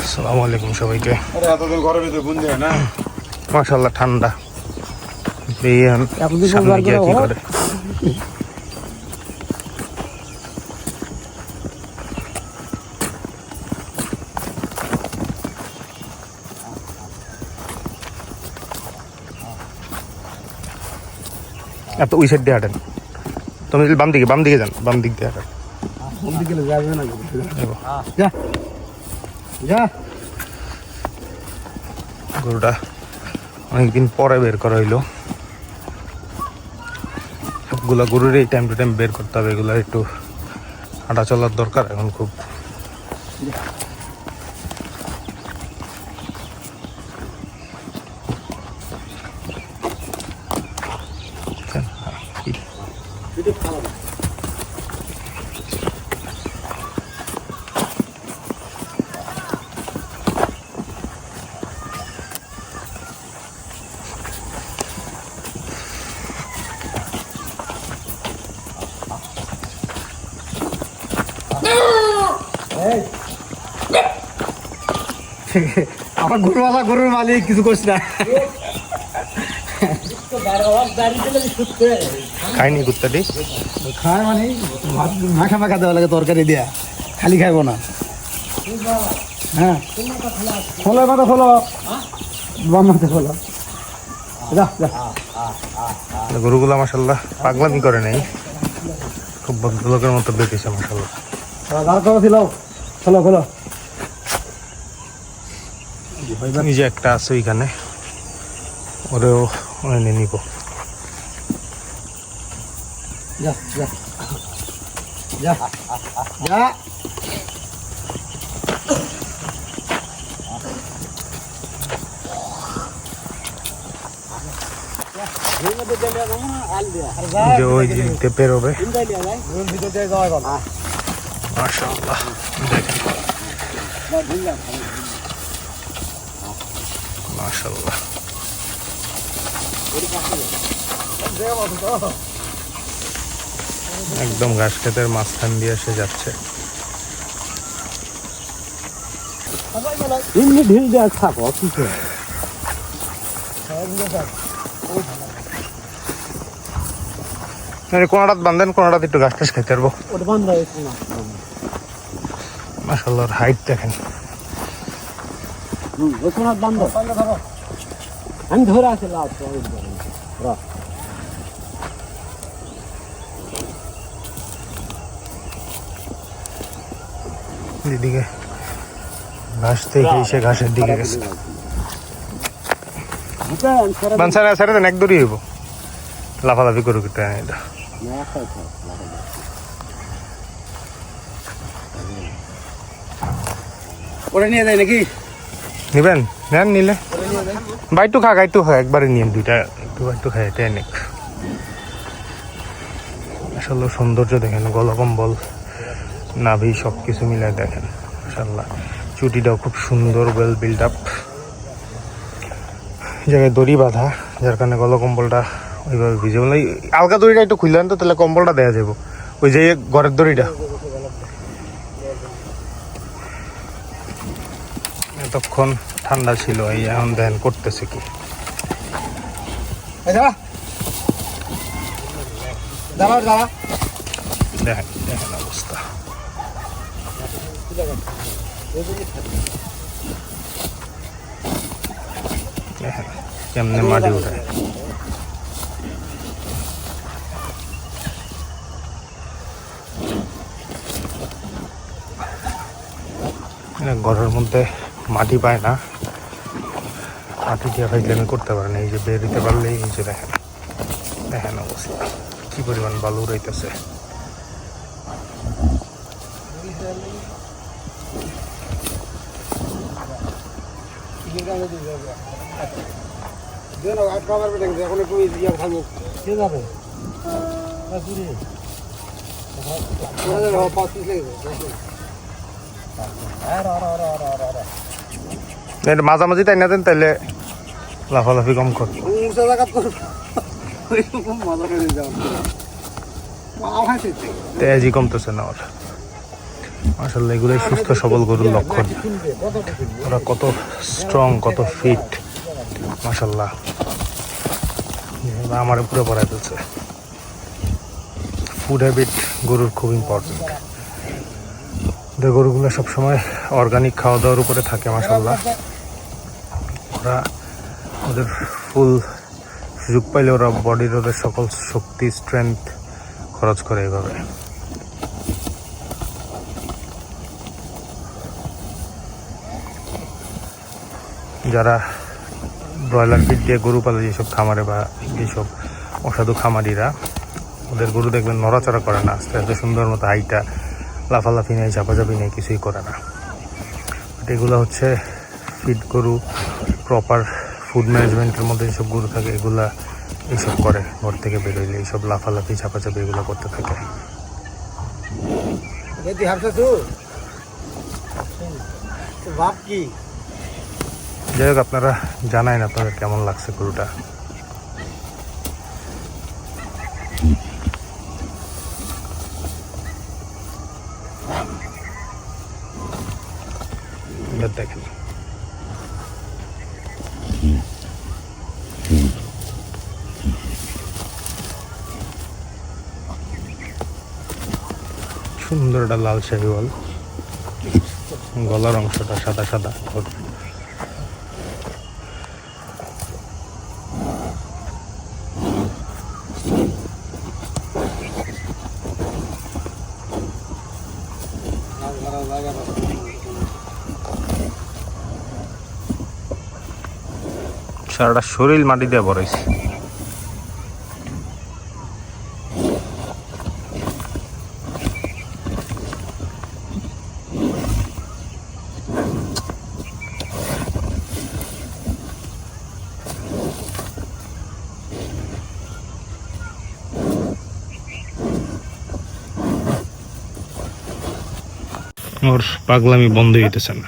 আসসালামু আলাইকুম সবাইকে। মাশাআল্লাহ ঠান্ডা সামনে গিয়ে কি করে। এত ওই সাইড দিয়ে হাঁটেন, তুমি বাম দিকে যান, বাম দিক দিয়ে হাঁটেন। গরুটা অনেকদিন পরে বের করা হইলো। সবগুলা গরুর এই টাইম টু টাইম বের করতে হবে, এগুলা একটু হাঁটা চলার দরকার এখন খুব। আমার গরুওয়ালা গরুর মালিক কিছু করছি না, খাইনি কুত্তাটি। খায় মানে মাখা মাখা দেওয়া লাগে তরকারি দিয়া, খালি খাইবো না। হ্যাঁ খোলো মাথা খোলো, বাম মাথা খোলো। গরুগুলা মাশাআল্লাহ পাগলামি করে নাই, খুব ভদ্রলোকের মতো বেঁচেছে মাশাআল্লাহ। খোলো খোলো। নিজে একটা আছে ওইখানে, ওরেও এনে নিব। যা যা যা যা। যে ওই দিকে বেরোবে মাশাআল্লাহ। মাশাআল্লাহ একদম ঘাস খেতের মাঝখান দিয়ে এসে যাচ্ছে। ঢিল দেওয়া থাকো কিছু কোনাটাত বান্ধেন, কোনাটাতে একটু ঘাস টাস খাইতে পারবো। মাশাআল্লাহ হাইট দেখেন। আমি ধরে আছে এদিকে ঘাস থেকে এসে ঘাসের দিকে গেছে। ছেড়ে দেন, এক দড়ি হইব। লাফালাফি করুক এটা। ওরা নিয়ে যায় নাকি? নিবেন? নেন, নিলে বাইটু খা, একবারে নিয়েন দুইটা, একটু খাই, এটা অনেক। আসলে সৌন্দর্য দেখেন, গলকম্বল নাভি সব কিছু মিলে দেখেন মাশাআল্লাহ। চুটিটাও খুব সুন্দর, ওয়েল বিল্ড আপ। জায়গায় দড়ি বাঁধা, যার কারণে গলকম্বলটা ওইভাবে ভিজে। বলে আলগা দড়িটা একটু খুললেন তো, তাহলে কম্বলটা দেওয়া যাবো। ওই যে ঘরের দড়িটা এতক্ষণ ঠান্ডা ছিল, এই এখন দেন করতেছে কি। দেখেন দেখেন অবস্থা, দেখেন কেমনে মাটি উঠায়। ঘরের মধ্যে মাটি পায় না, মাটি দিয়ে খাইলে আমি করতে পারি না। এই যে বের দিতে পারলেই এই যে দেখেন দেখেন অবস্থা, কি পরিমাণ বালু উড়াইতেছে। মাঝামাঝি তাই না দেন, তাইলে লাফালাফি কম কর। তেজি কমতেছে না ওর। মাশাআল্লাহ এগুলোই সুস্থ সবল গরুর লক্ষণ। ওরা কত স্ট্রং, কত ফিট মাশাআল্লাহ। আমার পুরো পড়ায় ফেলছে। ফুড হ্যাবিট গরুর খুব ইম্পর্টেন্ট। ওদের গরুগুলো সবসময় অর্গানিক খাওয়া দাওয়ার উপরে থাকে মাশাআল্লাহ। ওরা ওদের ফুল সুযোগ পাইলে ওরা বডির ওদের সকল শক্তি স্ট্রেংথ খরচ করে এইভাবে। যারা ব্রয়লার ফিড দিয়ে গরু পালে যেসব খামারে বা যেসব অসাধু খামারিরা, ওদের গরু দেখবেন নড়াচড়া করে না, আস্তে আস্তে সুন্দর মতো হাইটা লাফালাফি নেই, চাপাচাপি নেই, কিছুই করে না। বাট এগুলো হচ্ছে ফিড গরু, প্রপার ফুড ম্যানেজমেন্টের মধ্যে যেসব গরু থাকে এগুলা এইসব করে। ঘর থেকে বেরোইলে এইসব লাফালাফি চাপাচাপি এগুলো করতে থাকে। যাই হোক, আপনারা জানাই আপনাদের কেমন লাগছে গরুটা। দেখেন সুন্দর একটা লাল শাহিওয়াল, গলার অংশটা সাদা সাদা। সারাটা শরীর মাটি দিয়ে ভরাইছে। ওর পাগলামি বন্ধ হইতেছে না,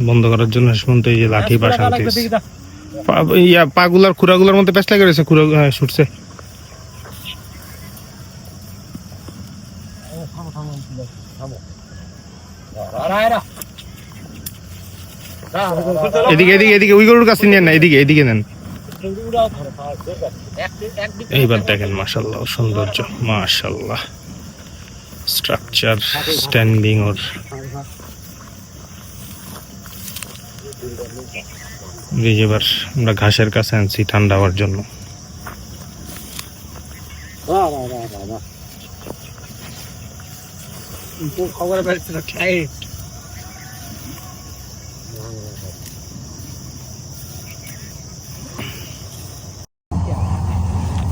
বন্ধ করার জন্য শুনতে এই যে লাঠি বা শান্তি পাগুলার খুরাগুলার মধ্যে পেঁচ লাগে রয়েছে, খুরা ছুটছে। এদিকে এদিকে এদিকে ওই গরুর কাছে নেন না, এদিকে এদিকে নেন। এইবার দেখেন মাশাআল্লাহ সৌন্দর্য, মাশাআল্লাহ স্ট্রাকচার, স্ট্যান্ডিং ওর। এবার আমরা ঘাসের কাছে আনছি ঠান্ডা হওয়ার জন্য।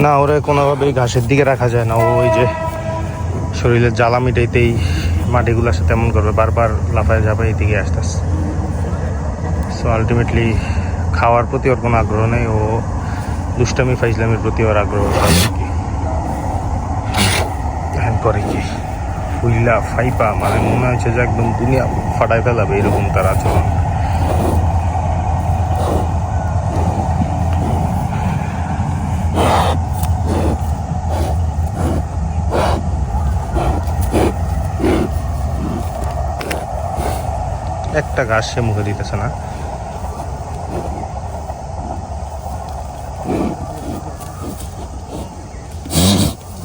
না, ওরা কোনোভাবেই ঘাসের দিকে রাখা যায় না। ওই যে শরীরের জ্বালা মিটাইতেই মাটিগুলোর সাথে এমন করবে, বারবার লাফায় ঝাপায় এই দিকে আসতে আসতে। সো আলটিমেটলি খাওয়ার প্রতি ওর কোনো আগ্রহ নেই, ও দুষ্টামি ফাইজলামির প্রতি ওর আগ্রহ আর কি। এখন করে কি ফুইলা ফাইপা, মানে মনে হচ্ছে যে একদম দুনিয়া ফাটাই ফেলাবে এরকম তার আচরণ। একটা ঘাস সে মুখে দিতেছে না।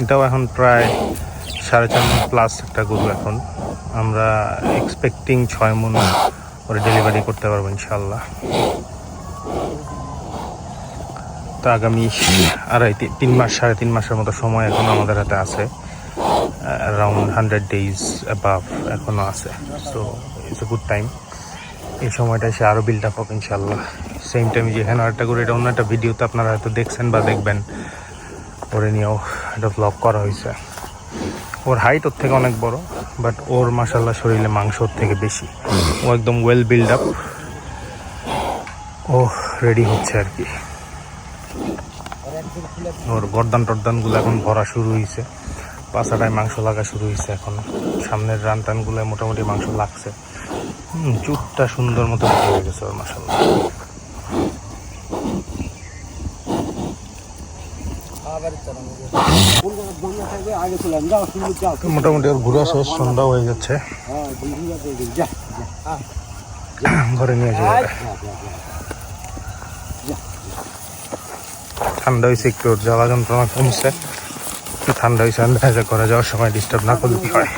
এটাও এখন প্রায় 4.5 মণ প্লাস একটা গরু। এখন আমরা এক্সপেক্টিং 6 মণ ওরা ডেলিভারি করতে পারবো ইনশাল্লাহ। তো আগামী 3 মাস 3.5 মাসের মতো সময় এখন আমাদের হাতে আছে। অ্যারাউন্ড 100 days অ্যাবাভ এখনো আছে। So it's a good time. এই সময়টা সে আরও বিল্ড আপ হবে ইনশাল্লাহ। সেম টাইম যেখানে আরেকটা করে, এটা অন্য একটা ভিডিওতে আপনারা হয়তো দেখছেন বা দেখবেন, ওরে নিয়েও একটা ব্লগ করা হয়েছে। ওর হাইট ওর থেকে অনেক বড়, বাট ওর মাশাল্লাহ শরীরে মাংস ওর থেকে বেশি। ও একদম ওয়েল বিল্ড আপ, ও রেডি হচ্ছে আর কি। ওর গর্দান টর্দানগুলো এখন ভরা শুরু হয়েছে, পাছাটায় মাংস লাগা শুরু হয়েছে এখন। সামনের রান টানগুলো মোটামুটি মাংস লাগছে। চুটটা সুন্দর মতো হয়ে গেছে ওর মাশাআল্লাহ। তো মোটামুটি ওর ঘোরা শেষ, সন্ধ্যা হয়ে যাচ্ছে, ঘরে নিয়ে যাবে। ঠান্ডা হয়েছে একটু, ওর জ্বালা যন্ত্রণা কমছে, একটু ঠান্ডা হয়েছে, দেখা যায় ঘরে যাওয়ার সময় ডিস্টার্ব না করলে কি হয়।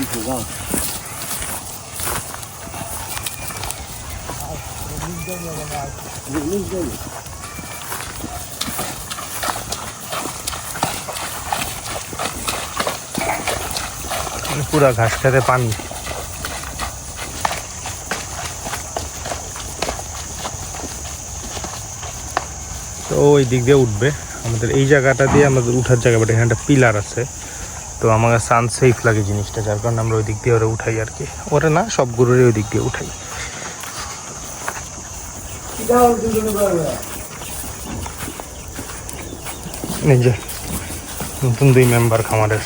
পুরা ঘাস খেতে পানি। তো ওই দিক দিয়ে উঠবে, আমাদের এই জায়গাটা দিয়ে আমাদের উঠার জায়গা, বাট এখানে একটা পিলার আছে, তো আমার কাছে আনসেফ লাগে জিনিসটা, যার কারণে আমরা ওই দিক দিয়ে ওরা উঠাই আর কি। ওরা না, সব গরুরই ওই দিক দিয়ে উঠাই। এই যে নতুন 2 মেম্বার খামারের।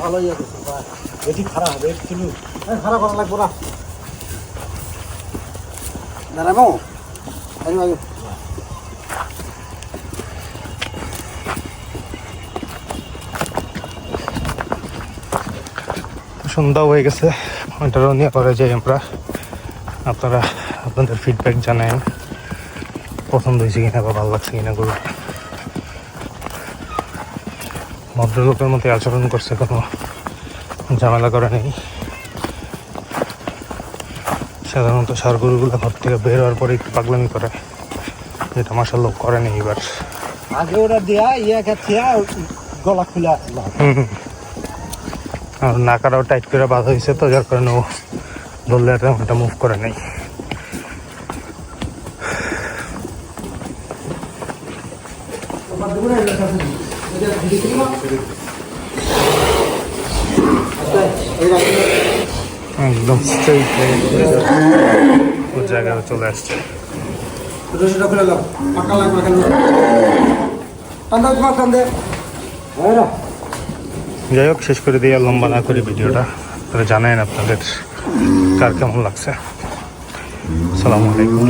ভালোই আছে, এটি খারাপ হবে, খারাপ করা লাগবো না। দাঁড়াবো সন্ধ্যা হয়ে গেছে, ওইটারও নিয়ে করে যাই আমরা। আপনারা আপনাদের ফিডব্যাক জানান, পছন্দ হয়েছে কিনা বা ভালো লাগছে কিনা গরু। ভদ্রলোকের মতো আচরণ করছে, কোনো ঝামেলা করে নেই। সাধারণত ষাঁড় গরুগুলো ঘর থেকে বের হওয়ার পরে একটু পাগলামি করে, যেটা মাশাআল্লাহ করে নেই এবার। আগে ওরা দেয়া ইয়া খাচ্ছে, গলা খুলে আর নাকাটাও টাইট করে বাঁধা হয়েছে, তো যার কারণে ও ধরলে এটা মুভ করে নেই। একদম স্ট্রেইট ওর জায়গায় চলে আসছে। যাই হোক, শেষ করে দিয়ে লম্বা না করি ভিডিওটা, আপনারা জানেন আপনাদের কার কেমন লাগছে। আসসালামু আলাইকুম।